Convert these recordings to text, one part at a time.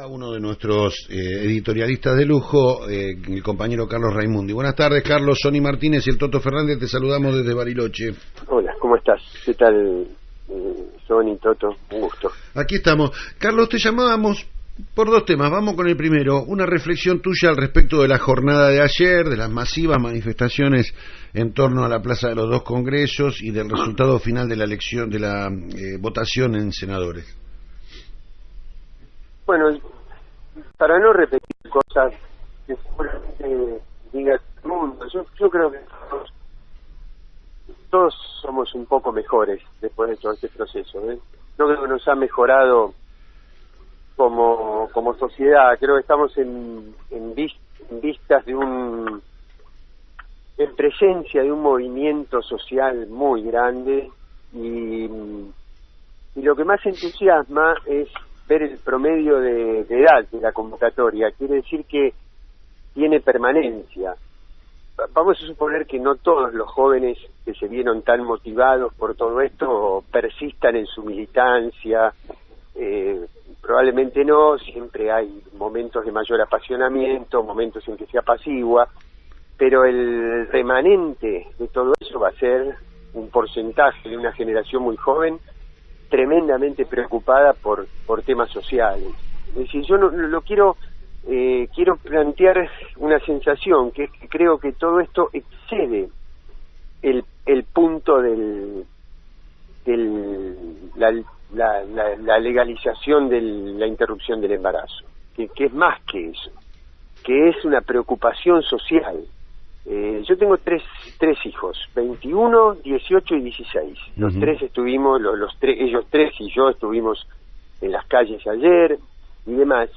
Uno de nuestros editorialistas de lujo, el compañero Carlos Raimundi. Buenas tardes, Carlos. Sonny Martínez y el Toto Fernández, te saludamos desde Bariloche. Hola, ¿cómo estás? ¿Qué tal, Sonny, Toto? Un gusto. Aquí estamos. Carlos, te llamábamos por dos temas. Vamos con el primero. Una reflexión tuya al respecto de la jornada de ayer, de las masivas manifestaciones en torno a la Plaza de los Dos Congresos y del resultado final de la elección, de la votación en senadores. Bueno, para no repetir cosas que seguramente diga el mundo, yo creo que todos somos un poco mejores después de todo este proceso. Yo creo que nos ha mejorado como sociedad. Creo que estamos en vistas de en presencia de un movimiento social muy grande y lo que más entusiasma es ver el promedio de edad de la convocatoria. Quiere decir que tiene permanencia. Vamos a suponer que no todos los jóvenes que se vieron tan motivados por todo esto persistan en su militancia, probablemente no, siempre hay momentos de mayor apasionamiento, momentos en que se apacigua, pero el remanente de todo eso va a ser un porcentaje de una generación muy joven tremendamente preocupada por temas sociales. Es decir, yo no quiero plantear una sensación que es que creo que todo esto excede el punto de la legalización de la interrupción del embarazo, que es más que eso, que es una preocupación social. Yo tengo tres hijos, 21, 18 y 16. Los tres estuvimos, ellos tres y yo estuvimos en las calles ayer y demás.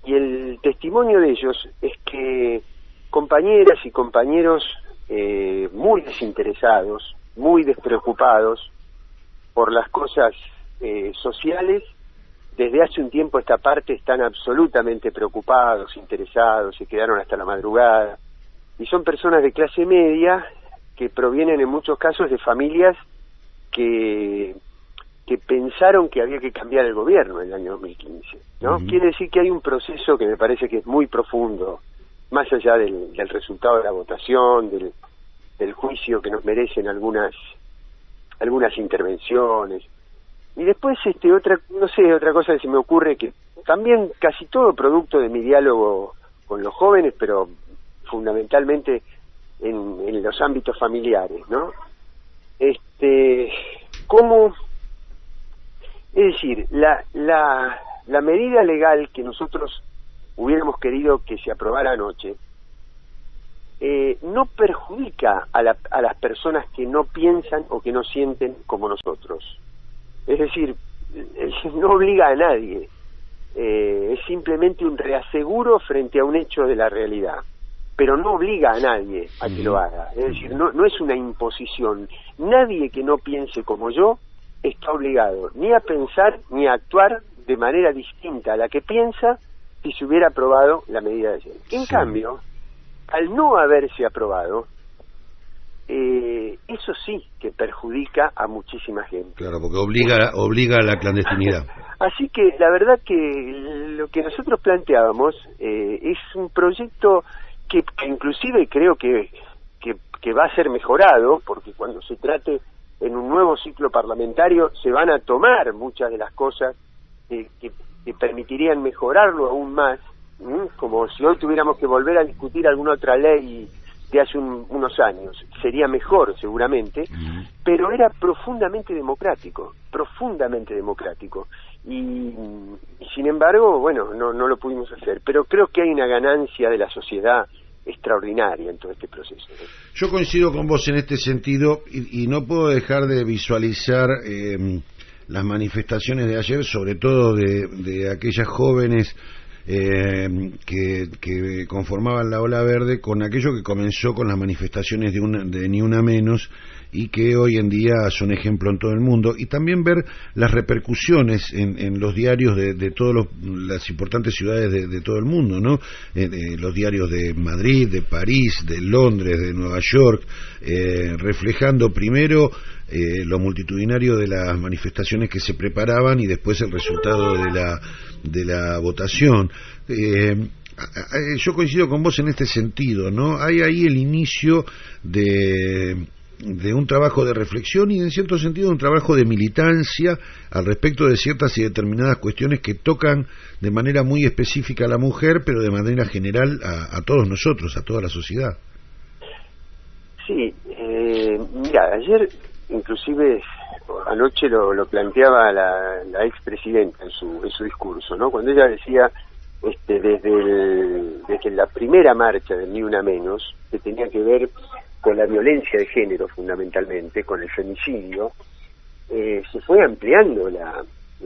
Y el testimonio de ellos es que compañeras y compañeros muy desinteresados, muy despreocupados por las cosas sociales, desde hace un tiempo a esta parte están absolutamente preocupados, interesados, se quedaron hasta la madrugada. Y son personas de clase media que provienen en muchos casos de familias que pensaron que había que cambiar el gobierno en el año 2015, ¿no? Quiere decir que hay un proceso que me parece que es muy profundo, más allá del resultado de la votación, del juicio que nos merecen algunas intervenciones. Y después otra cosa que se me ocurre, que también casi todo producto de mi diálogo con los jóvenes, pero fundamentalmente en los ámbitos familiares, ¿no? ¿Cómo? Es decir, la medida legal que nosotros hubiéramos querido que se aprobara anoche no perjudica a las personas que no piensan o que no sienten como nosotros. Es decir, no obliga a nadie, es simplemente un reaseguro frente a un hecho de la realidad, pero no obliga a nadie a que lo haga. Es decir, no es una imposición. Nadie que no piense como yo está obligado ni a pensar ni a actuar de manera distinta a la que piensa si se hubiera aprobado la medida de ayer. En cambio, al no haberse aprobado, eso sí que perjudica a muchísima gente. Claro, porque obliga a la clandestinidad. Así que la verdad que lo que nosotros planteábamos es un proyecto que inclusive creo que va a ser mejorado, porque cuando se trate en un nuevo ciclo parlamentario se van a tomar muchas de las cosas que permitirían mejorarlo aún más, como si hoy tuviéramos que volver a discutir alguna otra ley de hace unos años. Sería mejor seguramente, pero era profundamente democrático, y sin embargo, bueno, no lo pudimos hacer, pero creo que hay una ganancia de la sociedad extraordinaria en todo este proceso, ¿no? Yo coincido con vos en este sentido y no puedo dejar de visualizar las manifestaciones de ayer, sobre todo de aquellas jóvenes que conformaban la Ola Verde, con aquello que comenzó con las manifestaciones de Ni Una Menos y que hoy en día son ejemplo en todo el mundo, y también ver las repercusiones en los diarios de todas las importantes ciudades de todo el mundo, ¿no? Los diarios de Madrid, de París, de Londres, de Nueva York, reflejando primero lo multitudinario de las manifestaciones que se preparaban y después el resultado de la votación. Yo coincido con vos en este sentido, ¿no? Hay ahí el inicio de un trabajo de reflexión y en cierto sentido un trabajo de militancia al respecto de ciertas y determinadas cuestiones que tocan de manera muy específica a la mujer, pero de manera general a todos nosotros, a toda la sociedad. Sí, mira, ayer inclusive anoche lo planteaba la expresidenta en su discurso, ¿no? Cuando ella decía desde la primera marcha de Ni Una Menos, que tenía que ver con la violencia de género fundamentalmente, con el femicidio, se fue ampliando la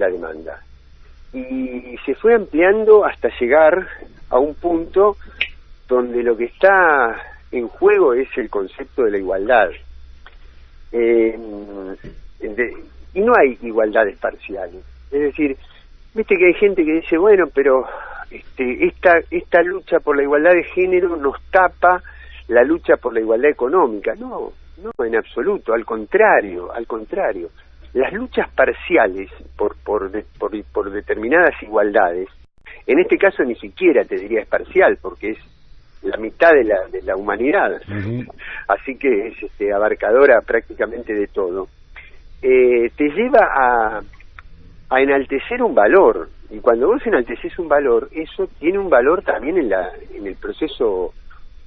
demanda y se fue ampliando hasta llegar a un punto donde lo que está en juego es el concepto de la igualdad. Y no hay igualdades parciales. Es decir, viste que hay gente que dice, bueno, pero esta lucha por la igualdad de género nos tapa la lucha por la igualdad económica. No, en absoluto, al contrario. Las luchas parciales por determinadas igualdades, en este caso ni siquiera te diría es parcial, porque es la mitad de la humanidad, así que es abarcadora prácticamente de todo, te lleva a enaltecer un valor, y cuando vos enalteces un valor, eso tiene un valor también en el proceso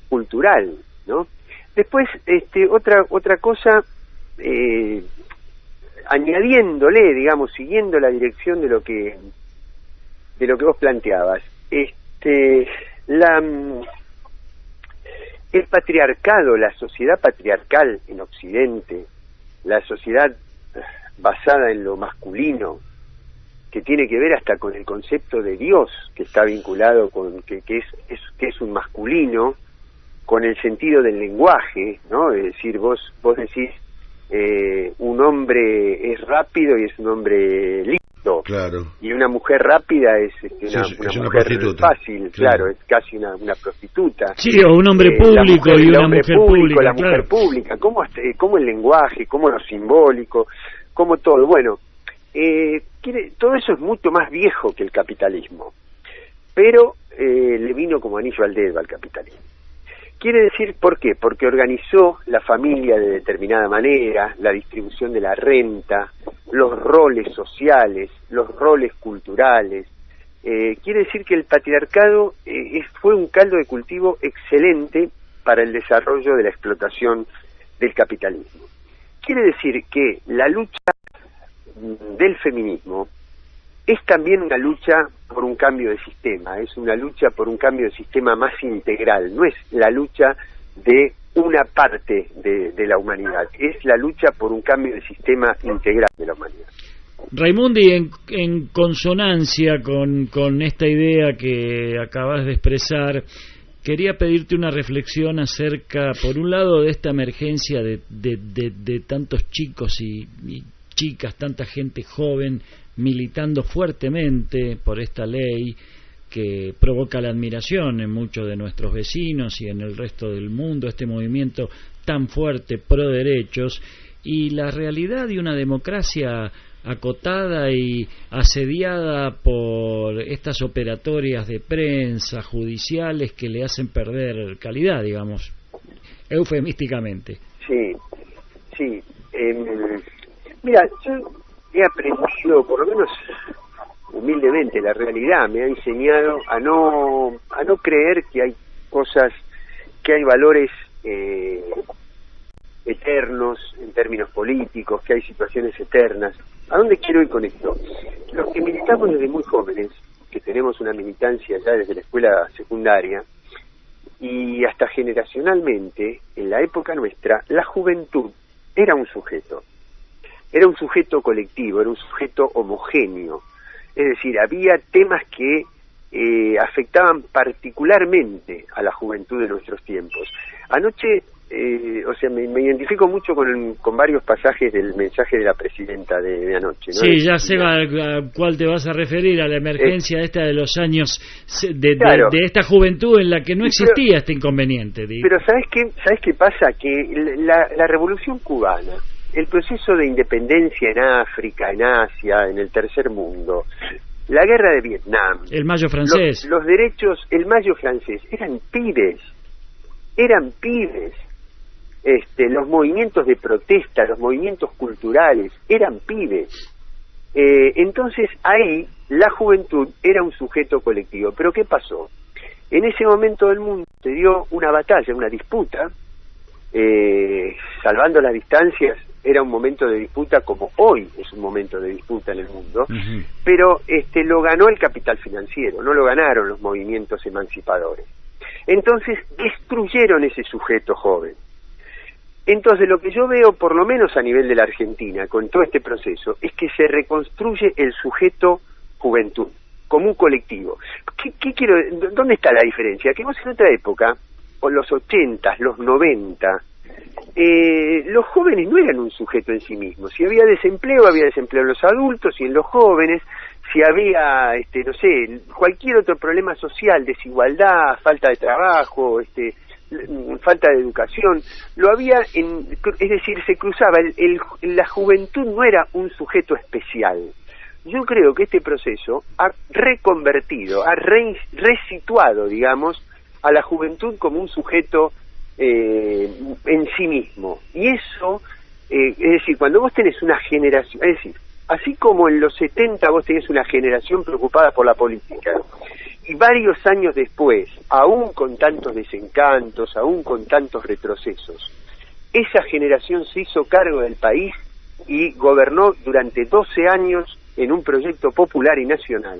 cultural, ¿no? Después, otra cosa, añadiéndole, digamos, siguiendo la dirección de lo que vos planteabas, el patriarcado, la sociedad patriarcal en Occidente, la sociedad basada en lo masculino, que tiene que ver hasta con el concepto de Dios, que está vinculado con que es un masculino, con el sentido del lenguaje, ¿no? Es decir, vos decís un hombre es rápido y es un hombre listo, claro, y una mujer rápida es una mujer fácil, claro, es casi una prostituta. Sí, o un hombre público y una mujer pública. La mujer pública, cómo el lenguaje, cómo lo simbólico, cómo todo. Bueno, todo eso es mucho más viejo que el capitalismo, pero le vino como anillo al dedo al capitalismo. Quiere decir, ¿por qué? Porque organizó la familia de determinada manera, la distribución de la renta, los roles sociales, los roles culturales. Quiere decir que el patriarcado fue un caldo de cultivo excelente para el desarrollo de la explotación del capitalismo. Quiere decir que la lucha del feminismo es también una lucha por un cambio de sistema, es una lucha por un cambio de sistema más integral, no es la lucha de una parte de la humanidad, es la lucha por un cambio de sistema integral de la humanidad. Raimundi, en consonancia con esta idea que acabas de expresar, quería pedirte una reflexión acerca, por un lado, de esta emergencia de tantos chicos y chicas, tanta gente joven militando fuertemente por esta ley que provoca la admiración en muchos de nuestros vecinos y en el resto del mundo, este movimiento tan fuerte pro derechos, y la realidad de una democracia acotada y asediada por estas operatorias de prensa, judiciales, que le hacen perder calidad, digamos, eufemísticamente. Sí. Mira, yo he aprendido, por lo menos humildemente, la realidad me ha enseñado a no creer que hay cosas, que hay valores eternos en términos políticos, que hay situaciones eternas. ¿A dónde quiero ir con esto? Los que militamos desde muy jóvenes, que tenemos una militancia ya desde la escuela secundaria, y hasta generacionalmente, en la época nuestra, la juventud era un sujeto colectivo, era un sujeto homogéneo, es decir, había temas que afectaban particularmente a la juventud de nuestros tiempos. Anoche o sea, me identifico mucho con varios pasajes del mensaje de la presidenta de anoche, ¿no? Sí, ya sé a cuál te vas a referir, a la emergencia esta de los años, claro, de esta juventud en la que no existía este inconveniente. Pero ¿sabes qué pasa? Que la revolución cubana, el proceso de independencia en África, en Asia, en el tercer mundo, la guerra de Vietnam, el Mayo francés, los derechos, el Mayo francés, eran pibes, los movimientos de protesta, los movimientos culturales, eran pibes. Entonces ahí la juventud era un sujeto colectivo. Pero ¿qué pasó? En ese momento del mundo se dio una batalla, una disputa, salvando las distancias, era un momento de disputa como hoy es un momento de disputa en el mundo, pero lo ganó el capital financiero, no lo ganaron los movimientos emancipadores. Entonces destruyeron ese sujeto joven. Entonces lo que yo veo, por lo menos a nivel de la Argentina, con todo este proceso, es que se reconstruye el sujeto juventud, como un colectivo. ¿Dónde está la diferencia? Que vos en otra época, o los 80, los 90, los jóvenes no eran un sujeto en sí mismo. Si había desempleo en los adultos y en los jóvenes. Si había, no sé, cualquier otro problema social, desigualdad, falta de trabajo, falta de educación, lo había, es decir, se cruzaba. La juventud no era un sujeto especial. Yo creo que este proceso ha reconvertido, ha resituado, digamos, a la juventud como un sujeto en sí mismo. Y eso, es decir, cuando vos tenés una generación, es decir, así como en los 70 vos tenés una generación preocupada por la política, y varios años después, aún con tantos desencantos, aún con tantos retrocesos, esa generación se hizo cargo del país y gobernó durante 12 años en un proyecto popular y nacional.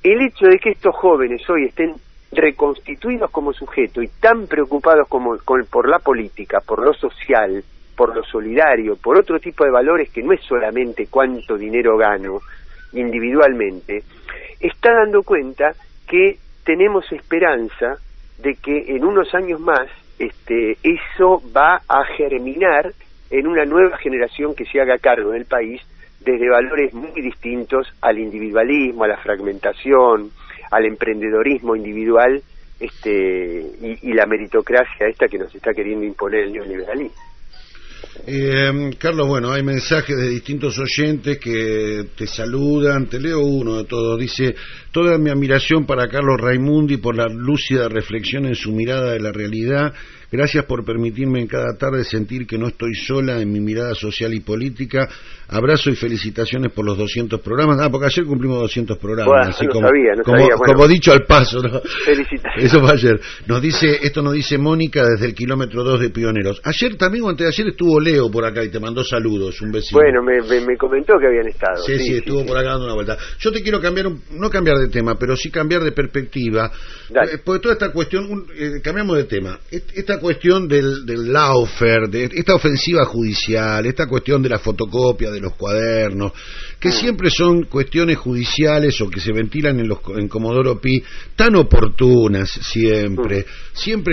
El hecho de que estos jóvenes hoy estén reconstituidos como sujeto y tan preocupados por la política, por lo social, por lo solidario, por otro tipo de valores que no es solamente cuánto dinero gano individualmente, está dando cuenta que tenemos esperanza de que en unos años más eso va a germinar en una nueva generación que se haga cargo del país desde valores muy distintos al individualismo, a la fragmentación, al emprendedorismo individual y la meritocracia esta que nos está queriendo imponer el neoliberalismo. Carlos, bueno, hay mensajes de distintos oyentes que te saludan, te leo uno de todos, dice: toda mi admiración para Carlos Raimundi por la lúcida reflexión en su mirada de la realidad. Gracias por permitirme en cada tarde sentir que no estoy sola en mi mirada social y política. Abrazo y felicitaciones por los 200 programas. Porque ayer cumplimos 200 programas. Bueno, así no como, sabía. Bueno, como dicho al paso, ¿no? Felicitaciones. Eso fue ayer. Nos dice Mónica desde el kilómetro 2 de Pioneros. Ayer también o antes de ayer estuvo Leo por acá y te mandó saludos, un vecino. Bueno, me comentó que habían estado. Sí, estuvo por acá dando una vuelta. Yo te quiero no cambiar de tema, pero sí cambiar de perspectiva. Porque toda esta cuestión, cambiamos de tema. Esta cuestión del lawfare, de esta ofensiva judicial, esta cuestión de la fotocopia de los cuadernos, que siempre son cuestiones judiciales o que se ventilan en Comodoro Pi, tan oportunas siempre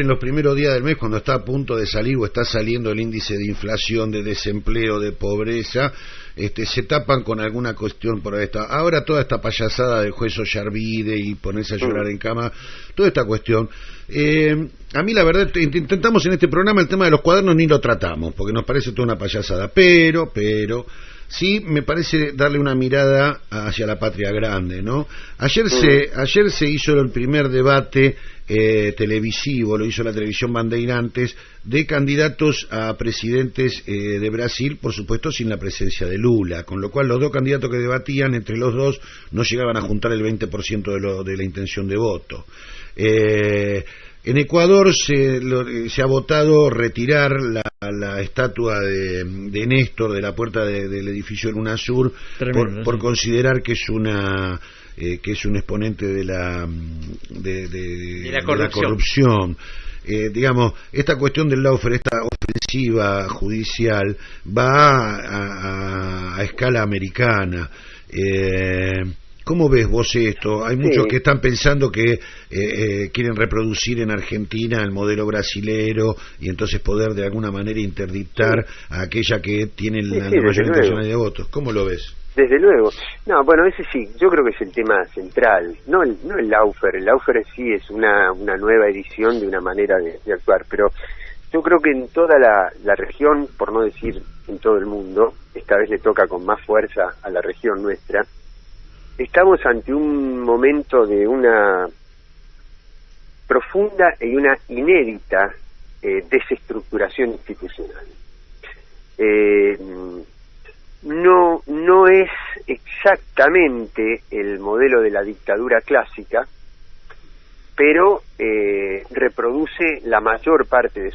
en los primeros días del mes, cuando está a punto de salir o está saliendo el índice de inflación, de desempleo, de pobreza, se tapan con alguna cuestión por esta. Ahora toda esta payasada del juez Ollarvide y ponerse a llorar en cama, toda esta cuestión. A mí la verdad, intentamos en este programa el tema de los cuadernos ni lo tratamos, porque nos parece toda una payasada, pero sí me parece darle una mirada hacia la patria grande, ¿no? Ayer se hizo el primer debate televisivo, lo hizo la televisión Bandeirantes, de candidatos a presidentes de Brasil, por supuesto sin la presencia de Lula, con lo cual los dos candidatos que debatían, entre los dos, no llegaban a juntar el 20% de la intención de voto. En Ecuador se ha votado retirar la estatua de Néstor de la puerta del edificio del UNASUR. Tremendo, por considerar que es un exponente de la corrupción. Digamos, esta cuestión del lawfare, esta ofensiva judicial va a escala americana. ¿Cómo ves vos esto? Hay muchos Sí. que están pensando que quieren reproducir en Argentina el modelo brasilero y entonces poder de alguna manera interdictar a aquella que tiene la desde mayor luego. intención de votos. ¿Cómo lo ves? Desde luego. No, bueno, ese sí, yo creo que es el tema central. No el Laufer. El Laufer sí es una nueva edición de una manera de actuar, pero yo creo que en toda la región, por no decir en todo el mundo, esta vez le toca con más fuerza a la región nuestra, estamos ante un momento de una profunda y una inédita desestructuración institucional. No es exactamente el modelo de la dictadura clásica, pero reproduce la mayor parte de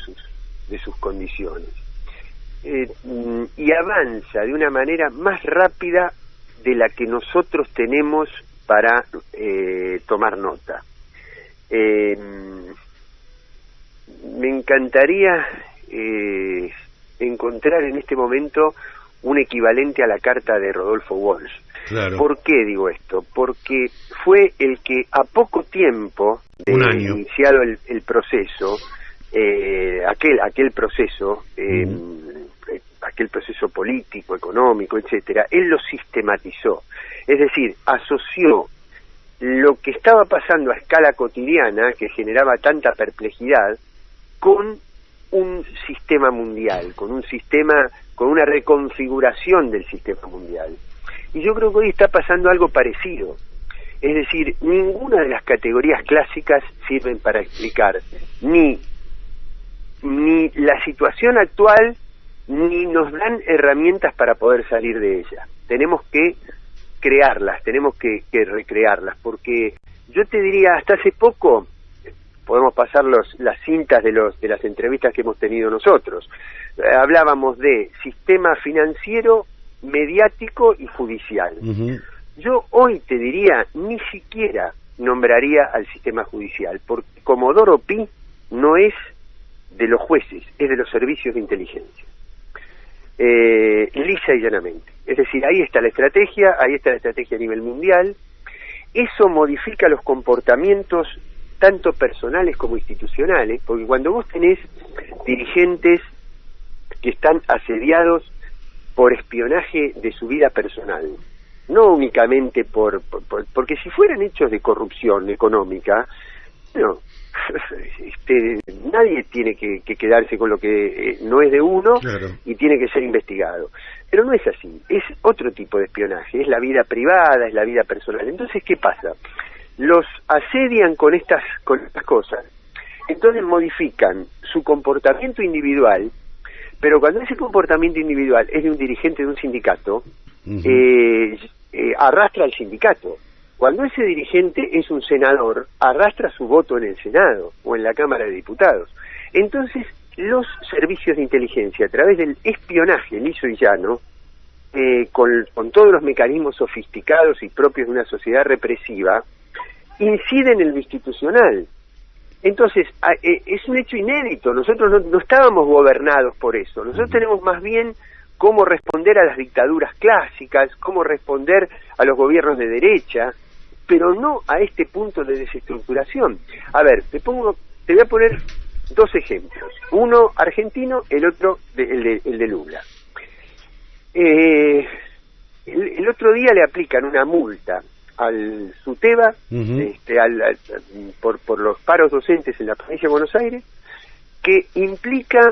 sus condiciones y avanza de una manera más rápida de la que nosotros tenemos para tomar nota. Me encantaría encontrar en este momento un equivalente a la carta de Rodolfo Walsh. Claro. ¿Por qué digo esto? Porque fue el que a poco tiempo de iniciado el proceso, aquel proceso, aquel proceso político, económico, etcétera, él lo sistematizó. Es decir, asoció lo que estaba pasando a escala cotidiana, que generaba tanta perplejidad, con un sistema mundial, con una reconfiguración del sistema mundial. Y yo creo que hoy está pasando algo parecido. Es decir, ninguna de las categorías clásicas sirven para explicar ni la situación actual, ni nos dan herramientas para poder salir de ella. Tenemos que crearlas, tenemos que recrearlas, porque yo te diría, hasta hace poco, podemos pasar las cintas de las entrevistas que hemos tenido nosotros, hablábamos de sistema financiero, mediático y judicial. Yo hoy te diría, ni siquiera nombraría al sistema judicial, porque Comodoro Pi no es de los jueces, es de los servicios de inteligencia. Lisa y llanamente. Es decir, ahí está la estrategia a nivel mundial. Eso modifica los comportamientos tanto personales como institucionales, porque cuando vos tenés dirigentes que están asediados por espionaje de su vida personal, no únicamente porque si fueran hechos de corrupción económica, no, nadie tiene que quedarse con lo que no es de uno. Claro. Y tiene que ser investigado, pero no es así, es otro tipo de espionaje, es la vida privada, es la vida personal. Entonces, ¿qué pasa? Los asedian con estas cosas, entonces modifican su comportamiento individual, pero cuando ese comportamiento individual es de un dirigente de un sindicato, arrastra al sindicato. Cuando ese dirigente es un senador, arrastra su voto en el Senado o en la Cámara de Diputados. Entonces, los servicios de inteligencia, a través del espionaje liso y llano, con todos los mecanismos sofisticados y propios de una sociedad represiva, inciden en lo institucional. Entonces, es un hecho inédito. Nosotros no estábamos gobernados por eso. Nosotros tenemos más bien cómo responder a las dictaduras clásicas, cómo responder a los gobiernos de derecha, pero no a este punto de desestructuración. A ver, te voy a poner dos ejemplos. Uno argentino, el otro el de Lula. El otro día le aplican una multa al SUTEBA, por los paros docentes en la provincia de Buenos Aires, que implica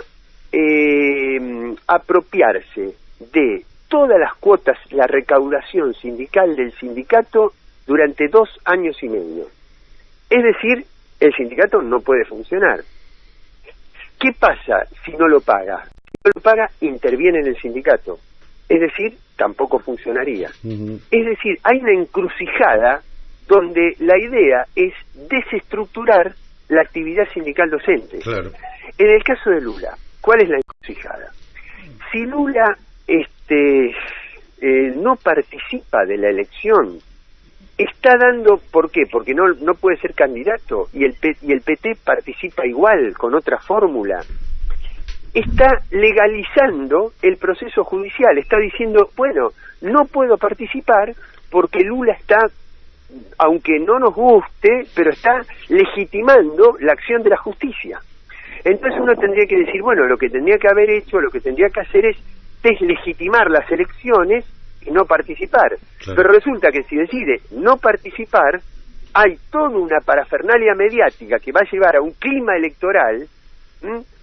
apropiarse de todas las cuotas, la recaudación sindical del sindicato durante 2 años y medio. Es decir, el sindicato no puede funcionar. ¿Qué pasa si no lo paga? Si no lo paga, interviene en el sindicato. Es decir, tampoco funcionaría. Es decir, hay una encrucijada donde la idea es desestructurar la actividad sindical docente. Claro. En el caso de Lula, ¿cuál es la encrucijada? Si Lula no participa de la elección, está dando, ¿por qué? Porque no puede ser candidato y el PT participa igual con otra fórmula. Está legalizando el proceso judicial, está diciendo, bueno, no puedo participar porque Lula está aunque no nos guste, pero está legitimando la acción de la justicia. Entonces uno tendría que decir, bueno, lo que tendría que haber hecho, lo que tendría que hacer es deslegitimar las elecciones y no participar. Claro. Pero resulta que si decide no participar, hay toda una parafernalia mediática que va a llevar a un clima electoral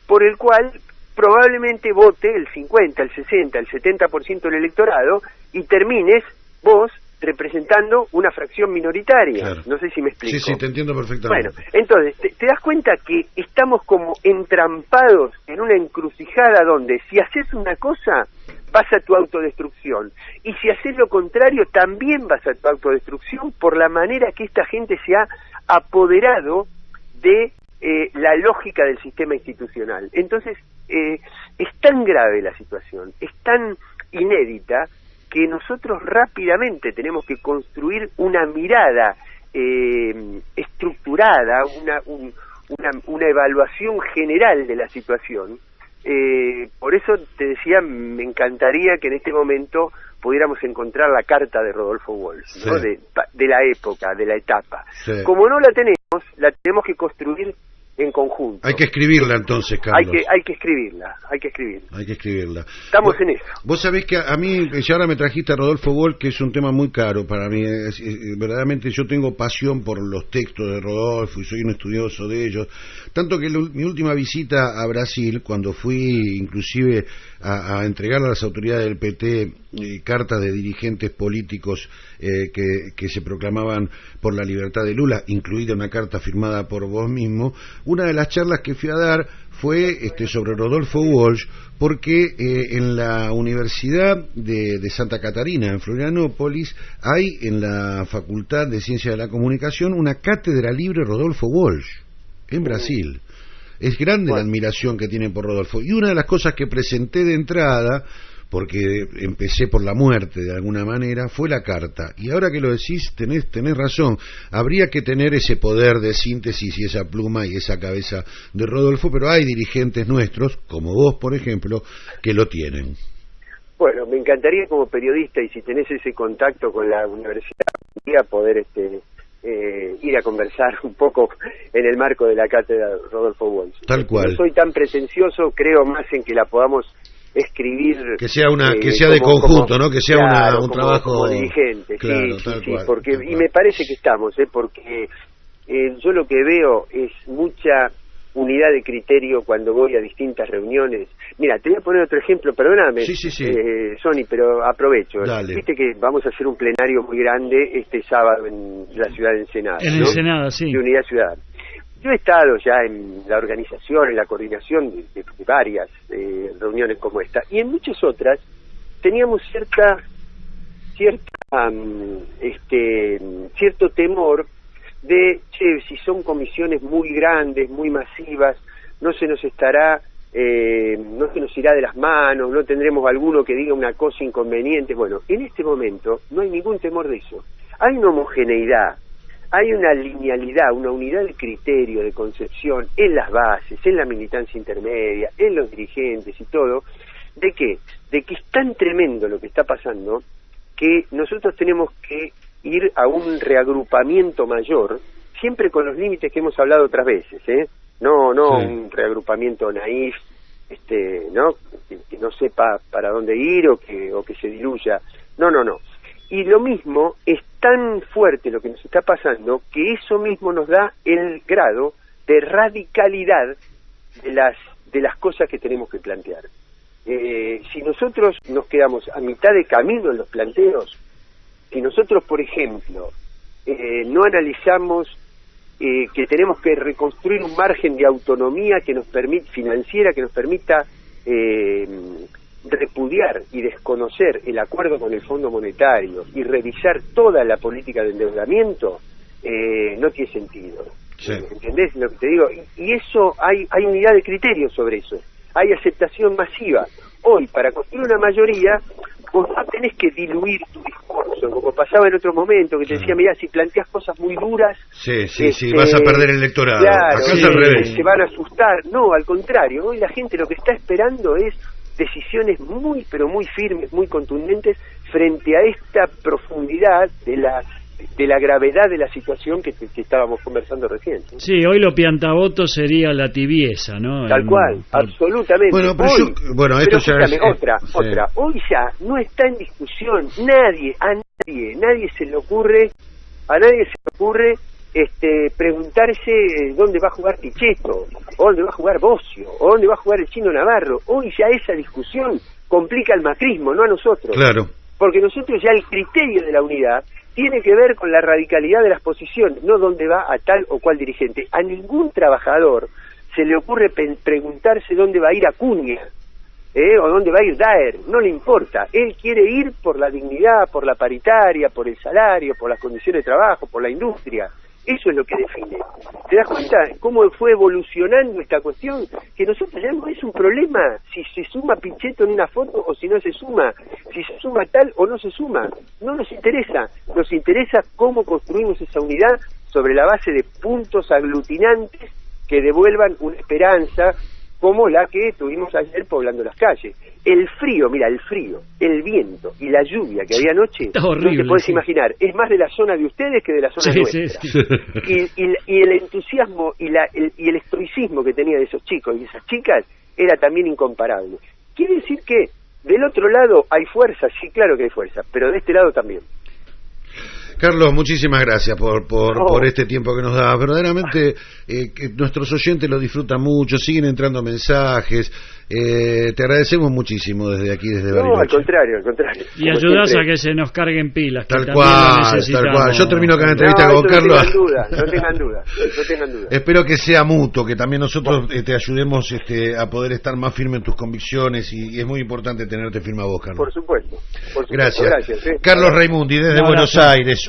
por el cual probablemente vote el 50, el 60, el 70% del electorado y termines vos representando una fracción minoritaria. Claro. No sé si me explico. Sí, te entiendo perfectamente. Bueno, entonces, te das cuenta que estamos como entrampados en una encrucijada donde si haces una cosa, vas a tu autodestrucción, y si haces lo contrario, también vas a tu autodestrucción por la manera que esta gente se ha apoderado de la lógica del sistema institucional. Entonces, es tan grave la situación, es tan inédita, que nosotros rápidamente tenemos que construir una mirada estructurada, una evaluación general de la situación. Por eso te decía, me encantaría que en este momento pudiéramos encontrar la carta de Rodolfo Walsh, ¿no? Sí. de la época, de la etapa. Sí. Como no la tenemos que construir en conjunto. Hay que escribirla entonces, Carlos. Hay que escribirla. Hay que escribirla. Estamos en eso. Vos sabés que a mí, y ahora me trajiste a Rodolfo Walsh, que es un tema muy caro para mí. Verdaderamente yo tengo pasión por los textos de Rodolfo y soy un estudioso de ellos. Tanto que mi última visita a Brasil, cuando fui inclusive a entregar a las autoridades del PT cartas de dirigentes políticos que se proclamaban por la libertad de Lula, incluida una carta firmada por vos mismo, una de las charlas que fui a dar fue sobre Rodolfo Walsh, porque en la Universidad de Santa Catarina, en Florianópolis, hay en la Facultad de Ciencias de la Comunicación una cátedra libre Rodolfo Walsh, en Brasil. Es grande la admiración que tienen por Rodolfo. Y una de las cosas que presenté de entrada, porque empecé por la muerte de alguna manera, fue la carta. Y ahora que lo decís, tenés razón. Habría que tener ese poder de síntesis y esa pluma y esa cabeza de Rodolfo, pero hay dirigentes nuestros, como vos, por ejemplo, que lo tienen. Bueno, me encantaría como periodista, y si tenés ese contacto con la universidad, poder ir a conversar un poco en el marco de la cátedra Rodolfo Walsh. Tal cual. No soy tan pretencioso, creo más en que la podamos escribir, que sea de conjunto, ¿no? Que sea un trabajo como dirigente. Claro, sí, tal cual, porque tal cual. Y me parece que estamos, porque yo lo que veo es mucha unidad de criterio cuando voy a distintas reuniones. Mira, te voy a poner otro ejemplo, perdóname, sí. Sony, pero aprovecho. Dale. Viste que vamos a hacer un plenario muy grande este sábado en la ciudad de Ensenada. En ¿no? Ensenada, sí. De Unidad Ciudadana. Yo he estado ya en la organización, en la coordinación de varias reuniones como esta, y en muchas otras teníamos cierto temor de, si son comisiones muy grandes, muy masivas, no se nos irá de las manos, no tendremos alguno que diga una cosa inconveniente. Bueno, en este momento no hay ningún temor de eso. Hay una homogeneidad, hay una linealidad, una unidad de criterio, de concepción en las bases, en la militancia intermedia, en los dirigentes y todo. ¿De qué? De que es tan tremendo lo que está pasando que nosotros tenemos que ir a un reagrupamiento mayor, siempre con los límites que hemos hablado otras veces, no sí. Un reagrupamiento naif, ¿no? Que no sepa para dónde ir o que se diluya. No. Y lo mismo, es tan fuerte lo que nos está pasando que eso mismo nos da el grado de radicalidad de las cosas que tenemos que plantear. Si nosotros nos quedamos a mitad de camino en los planteos, si nosotros, por ejemplo, no analizamos que tenemos que reconstruir un margen de autonomía que nos permita, financiera, que nos permita repudiar y desconocer el acuerdo con el Fondo Monetario y revisar toda la política de endeudamiento, no tiene sentido. Sí. ¿Entendés lo que te digo? Y eso, hay unidad de criterio sobre eso, hay aceptación masiva. Hoy, para construir una mayoría, vos no tenés que diluir tu discurso, como pasaba en otro momento, que te decía, mirá, si planteas cosas muy duras... Sí, vas a perder el electorado. Claro, acá es al revés. Se van a asustar. No, al contrario, hoy la gente lo que está esperando es decisiones muy, pero muy firmes, muy contundentes, frente a esta profundidad de de la gravedad de la situación que estábamos conversando recién. Sí, hoy lo piantavoto sería la tibieza, ¿no? Tal cual, absolutamente. Bueno, pero hoy, esto pero ya es... otra. Hoy ya no está en discusión nadie se le ocurre, preguntarse dónde va a jugar Pichetto, o dónde va a jugar Bocio, o dónde va a jugar el Chino Navarro. Hoy ya esa discusión complica al macrismo, no a nosotros. Claro. Porque nosotros ya el criterio de la unidad tiene que ver con la radicalidad de las posiciones, no dónde va a tal o cual dirigente. A ningún trabajador se le ocurre preguntarse dónde va a ir Acuña, o dónde va a ir Daer, no le importa. Él quiere ir por la dignidad, por la paritaria, por el salario, por las condiciones de trabajo, por la industria. Eso es lo que define. ¿Te das cuenta cómo fue evolucionando esta cuestión? Que nosotros ya no es un problema si se suma Pichetto en una foto o si no se suma, si se suma tal o no se suma. No nos interesa. Nos interesa cómo construimos esa unidad sobre la base de puntos aglutinantes que devuelvan una esperanza como la que tuvimos ayer poblando las calles. El frío, el viento y la lluvia que había anoche, horrible, no te podés sí. imaginar, es más de la zona de ustedes que de la zona nuestra. Sí. Y el entusiasmo y el estoicismo que tenían esos chicos y esas chicas era también incomparable. Quiere decir que del otro lado hay fuerza, sí, claro que hay fuerza, pero de este lado también. Carlos, muchísimas gracias por este tiempo que nos da. Verdaderamente que nuestros oyentes lo disfrutan mucho, siguen entrando mensajes. Te agradecemos muchísimo desde aquí, desde Bariloche. No, al contrario. Y ayudás a que se nos carguen pilas. Tal cual. Yo termino con la entrevista con Carlos. No tengan duda. Espero que sea mutuo, que también nosotros te ayudemos a poder estar más firme en tus convicciones y es muy importante tenerte firme a vos, Carlos. Por supuesto. Gracias. Carlos Raimundi desde Buenos Aires.